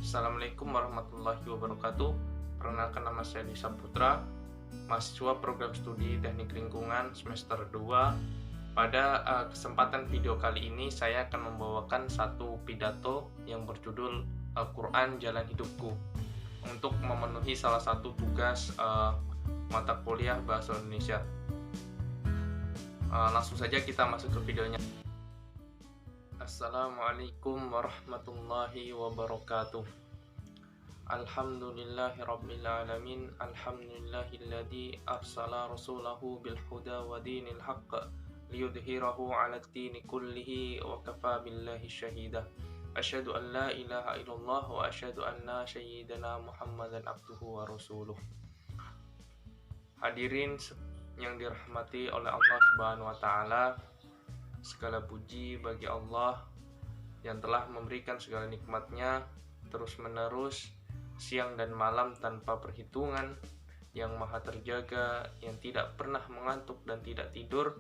Assalamualaikum warahmatullahi wabarakatuh. Perkenalkan, nama saya Disa Putra, mahasiswa program studi Teknik Lingkungan semester 2. Pada kesempatan video kali ini saya akan membawakan satu pidato yang berjudul Al-Quran Jalan Hidupku untuk memenuhi salah satu tugas mata kuliah Bahasa Indonesia. Langsung saja kita masuk ke videonya. Assalamualaikum warahmatullahi wabarakatuh. Alhamdulillahirabbil alamin. Alhamdulillahilladzi arsala rasulahu bil huda wa dinil haqq liyudhhirahu 'alad dini kullihi wa kafa billahi syahida. Asyhadu an la ilaha illallah wa asyhadu anna sayyidana Muhammadan abduhu wa rasuluh. Hadirin yang dirahmati oleh Allah Subhanahu wa taala, segala puji bagi Allah yang telah memberikan segala nikmatnya terus-menerus, siang dan malam tanpa perhitungan, yang maha terjaga, yang tidak pernah mengantuk dan tidak tidur,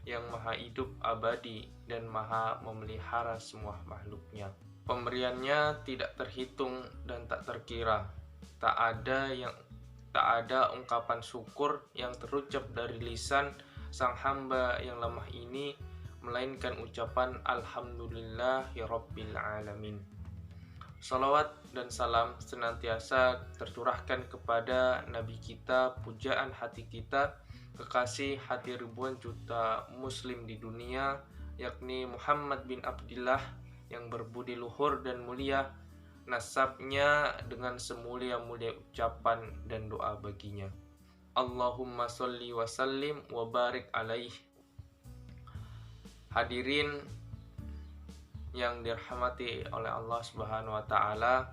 yang maha hidup abadi dan maha memelihara semua makhluknya. Pemberiannya tidak terhitung dan tak terkira. Tak ada ungkapan syukur yang terucap dari lisan sang hamba yang lemah ini, melainkan ucapan Alhamdulillahirabbil alamin. Salawat dan salam senantiasa tercurahkan kepada Nabi kita, pujaan hati kita, kekasih hati ribuan juta muslim di dunia, yakni Muhammad bin Abdillah, yang berbudi luhur dan mulia, nasabnya dengan semulia-mulia ucapan dan doa baginya. Allahumma sholli wa sallim wa barik alaih. Hadirin yang dirahmati oleh Allah Subhanahu wa taala,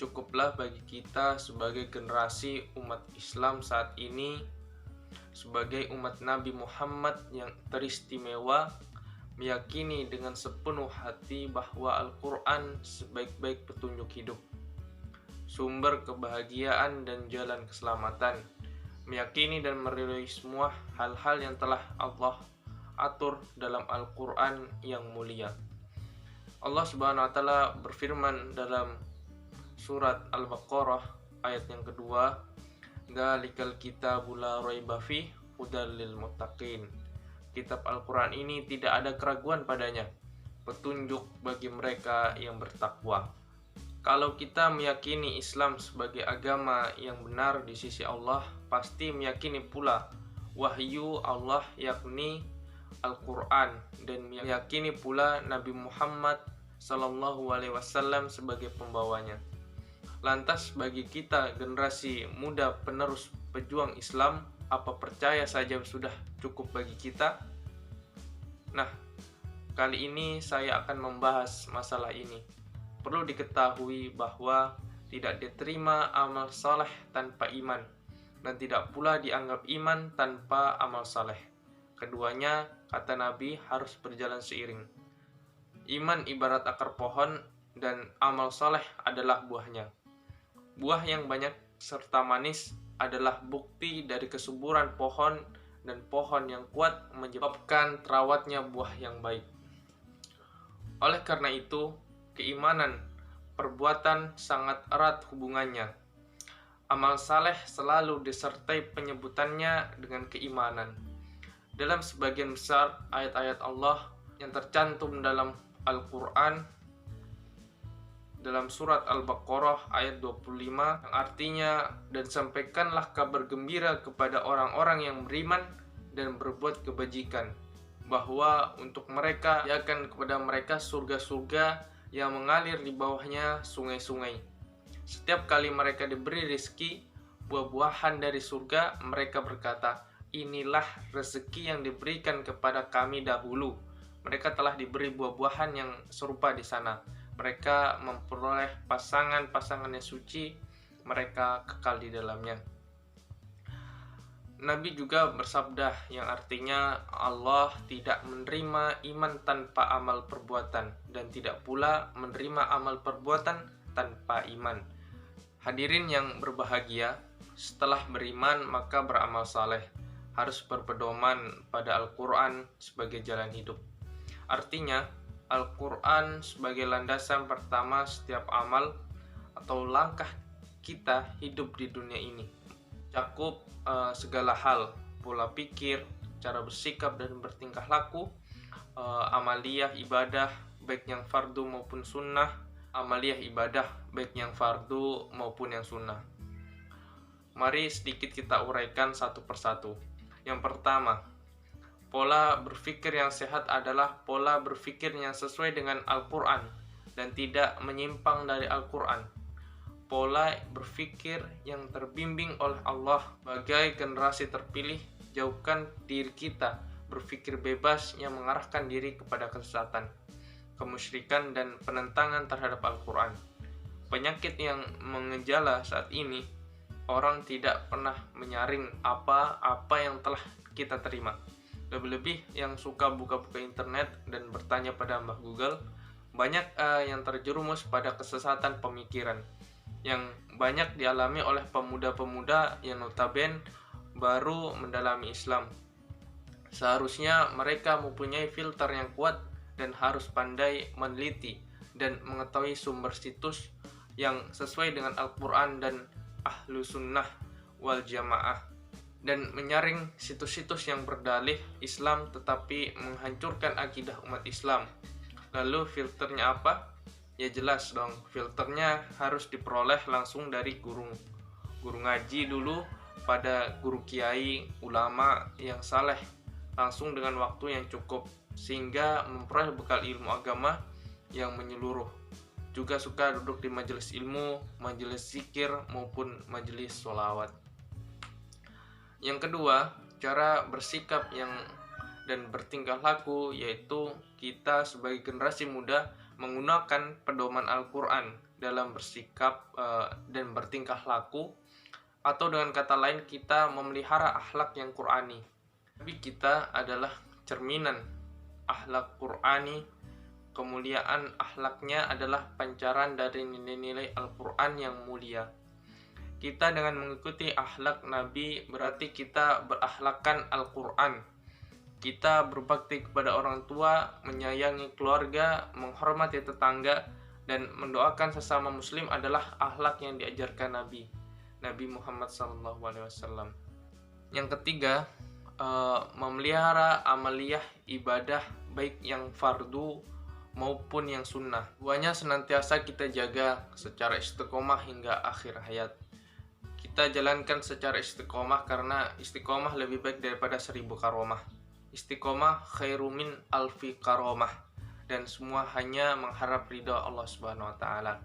cukuplah bagi kita sebagai generasi umat Islam saat ini, sebagai umat Nabi Muhammad yang teristimewa, meyakini dengan sepenuh hati bahwa Al-Quran sebaik-baik petunjuk hidup, sumber kebahagiaan dan jalan keselamatan, meyakini dan meridhoi semua hal-hal yang telah Allah atur dalam Al-Quran yang mulia. Allah Subhanahu wa taala berfirman dalam surat Al-Baqarah ayat yang kedua, "Dzalikal kitabul la raiba fihi hudal lil muttaqin." Kitab Al-Quran ini tidak ada keraguan padanya, petunjuk bagi mereka yang bertakwa. Kalau kita meyakini Islam sebagai agama yang benar di sisi Allah, pasti meyakini pula wahyu Allah yakni Al-Quran, dan meyakini pula Nabi Muhammad SAW sebagai pembawanya. Lantas bagi kita generasi muda penerus pejuang Islam, apa percaya saja sudah cukup bagi kita? Nah, kali ini saya akan membahas masalah ini. Perlu diketahui bahwa tidak diterima amal saleh tanpa iman, dan tidak pula dianggap iman tanpa amal saleh. Keduanya, kata Nabi, harus berjalan seiring. Iman ibarat akar pohon dan amal saleh adalah buahnya. Buah yang banyak serta manis adalah bukti dari kesuburan pohon, dan pohon yang kuat menyebabkan terawatnya buah yang baik. Oleh karena itu, keimanan, perbuatan sangat erat hubungannya. Amal saleh selalu disertai penyebutannya dengan keimanan. Dalam sebagian besar ayat-ayat Allah yang tercantum dalam Al-Quran, dalam surat Al-Baqarah ayat 25, yang artinya, "Dan sampaikanlah kabar gembira kepada orang-orang yang beriman dan berbuat kebajikan, bahwa untuk mereka akan kepada mereka surga-surga yang mengalir di bawahnya sungai-sungai. Setiap kali mereka diberi rezeki buah-buahan dari surga, mereka berkata, inilah rezeki yang diberikan kepada kami dahulu. Mereka telah diberi buah-buahan yang serupa di sana. Mereka memperoleh pasangan-pasangan yang suci, mereka kekal di dalamnya." Nabi juga bersabda yang artinya Allah tidak menerima iman tanpa amal perbuatan, dan tidak pula menerima amal perbuatan tanpa iman. Hadirin yang berbahagia, setelah beriman maka beramal saleh, harus berpedoman pada Al-Quran sebagai jalan hidup. Artinya, Al-Quran sebagai landasan pertama setiap amal, atau langkah kita hidup di dunia ini. Cakup segala hal, pola pikir, cara bersikap dan bertingkah laku, amaliyah ibadah baik yang fardu maupun sunnah, amaliyah ibadah baik yang fardu maupun yang sunnah. Mari sedikit kita uraikan satu persatu. Yang pertama, pola berpikir yang sehat adalah pola berpikir yang sesuai dengan Al-Quran dan tidak menyimpang dari Al-Quran. Pola berpikir yang terbimbing oleh Allah sebagai generasi terpilih, jauhkan diri kita berpikir bebas yang mengarahkan diri kepada kesesatan, kemusyrikan dan penentangan terhadap Al-Quran. Penyakit yang mengejala saat ini, orang tidak pernah menyaring apa-apa yang telah kita terima. Lebih-lebih yang suka buka-buka internet dan bertanya pada Mbah Google, banyak yang terjerumus pada kesesatan pemikiran yang banyak dialami oleh pemuda-pemuda yang notabene baru mendalami Islam. Seharusnya mereka mempunyai filter yang kuat dan harus pandai meneliti dan mengetahui sumber situs yang sesuai dengan Al-Quran dan Ahlu Sunnah wal Jamaah, dan menyaring situs-situs yang berdalih Islam tetapi menghancurkan akidah umat Islam. Lalu filternya apa? Ya jelas dong, filternya harus diperoleh langsung dari guru ngaji dulu, pada guru kiai, ulama yang saleh, langsung dengan waktu yang cukup, sehingga memperoleh bekal ilmu agama yang menyeluruh. Juga suka duduk di majelis ilmu, majelis zikir, maupun majelis sholawat. Yang kedua, cara bersikap dan bertingkah laku, yaitu kita sebagai generasi muda menggunakan pedoman Al-Quran dalam bersikap dan bertingkah laku, atau dengan kata lain kita memelihara akhlak yang Qurani. Nabi kita adalah cerminan akhlak Qurani. Kemuliaan akhlaknya adalah pancaran dari nilai-nilai Al-Quran yang mulia. Kita dengan mengikuti akhlak Nabi berarti kita berakhlakkan Al-Quran. Kita berbakti kepada orang tua, menyayangi keluarga, menghormati tetangga, dan mendoakan sesama muslim adalah akhlak yang diajarkan Nabi Muhammad SAW. Yang ketiga, memelihara amaliyah ibadah baik yang fardu maupun yang sunnah. Duanya senantiasa kita jaga secara istiqomah hingga akhir hayat. Kita jalankan secara istiqomah karena istiqomah lebih baik daripada 1000 karomah. Istiqomah khairu min alfi karomah, dan semua hanya mengharap ridha Allah Subhanahu wa taala.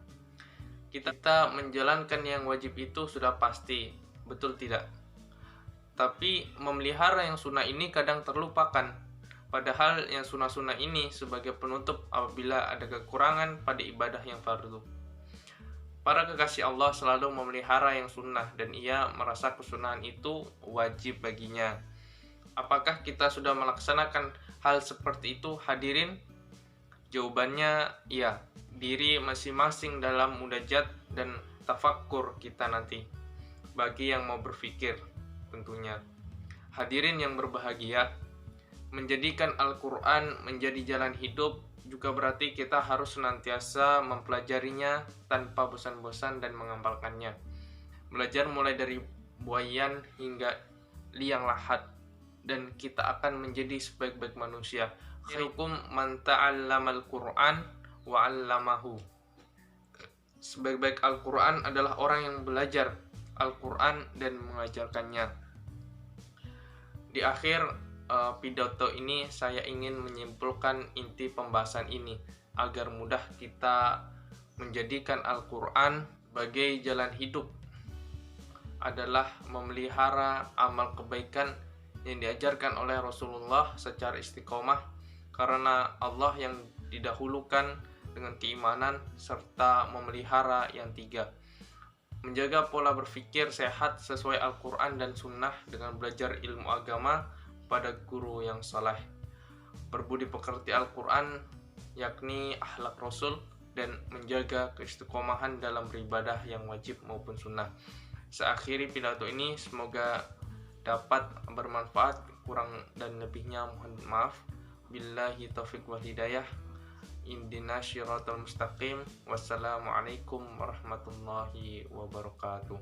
Kita menjalankan yang wajib itu sudah pasti, betul tidak? Tapi memelihara yang sunnah ini kadang terlupakan. Padahal yang sunnah-sunnah ini sebagai penutup apabila ada kekurangan pada ibadah yang fardu. Para kekasih Allah selalu memelihara yang sunnah dan ia merasa kesunahan itu wajib baginya. Apakah kita sudah melaksanakan hal seperti itu, hadirin? Jawabannya iya. Diri masing-masing dalam munajat dan tafakkur kita nanti, bagi yang mau berpikir tentunya. Hadirin yang berbahagia, menjadikan Al-Quran menjadi jalan hidup juga berarti kita harus senantiasa mempelajarinya tanpa bosan-bosan dan mengamalkannya. Belajar mulai dari buayan hingga liang lahat, dan kita akan menjadi sebaik-baik manusia. Khairukum man ta'allamal Qur'an wa 'allamahu. Sebaik-baik Al-Quran adalah orang yang belajar Al-Quran dan mengajarkannya. Di akhir pidato ini saya ingin menyimpulkan inti pembahasan ini agar mudah kita menjadikan Al-Quran sebagai jalan hidup adalah memelihara amal kebaikan yang diajarkan oleh Rasulullah secara istiqomah, karena Allah yang didahulukan dengan keimanan serta memelihara yang tiga. Menjaga pola berpikir sehat sesuai Al-Quran dan Sunnah dengan belajar ilmu agama pada guru yang saleh. Berbudi pekerti Al-Quran yakni akhlak Rasul, dan menjaga keistiqomahan dalam beribadah yang wajib maupun sunnah. Seakhiri pidato ini, semoga dapat bermanfaat. Kurang dan lebihnya mohon maaf. Billahi taufiq wal hidayah. Indina syiratal mustaqim. Wassalamualaikum warahmatullahi wabarakatuh.